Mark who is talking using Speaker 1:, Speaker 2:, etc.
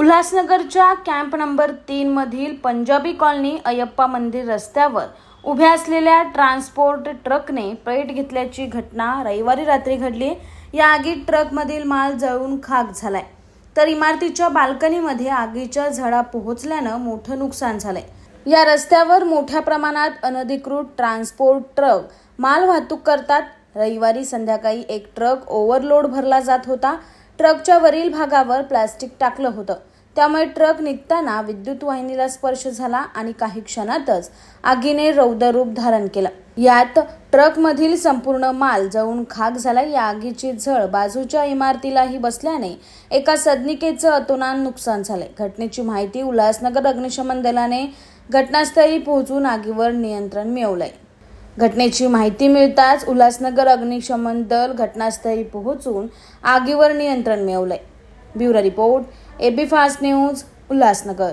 Speaker 1: उल्हासनगरच्या camp number 3 मधील Punjabi colony Ayyappa मंदिर रस्त्यावर उभ्या असलेल्या ट्रान्सपोर्ट ट्रकने पेट घेतल्याची घटना रविवारी रात्री घडली। या आगीत ट्रकमधील माल जळून खाक झालाय, तर इमारतीच्या बाल्कनीमध्ये आगीच्या झळा पोहोचल्यानं मोठं नुकसान झालंय। या रस्त्यावर मोठ्या प्रमाणात अनधिकृत ट्रान्सपोर्ट ट्रक माल वाहतूक करतात। रविवारी संध्याकाळी एक ट्रक ओव्हरलोड भरला जात होता। ट्रकच्या वरील भागावर प्लास्टिक टाकलं होतं, त्यामुळे ट्रक निघताना विद्युत वाहिनीला स्पर्श झाला आणि काही क्षणातच आगीने रौद्ररूप धारण केलं। यात ट्रकमधील संपूर्ण माल जळून खाक झाला। या आगीची झळ बाजूच्या इमारतीलाही बसल्याने एका सदनिकेचं अतोनात नुकसान झालंय। घटनेची माहिती उल्हासनगर अग्निशमन दलाने घटनास्थळी पोहोचून आगीवर नियंत्रण मिळवलंय। घटनेची माहिती मिळताच उल्हासनगर अग्निशमन दल घटनास्थळी पोहोचून आगीवर नियंत्रण मिळवलंय। Bureau report, AB fast news, Ulhasnagar.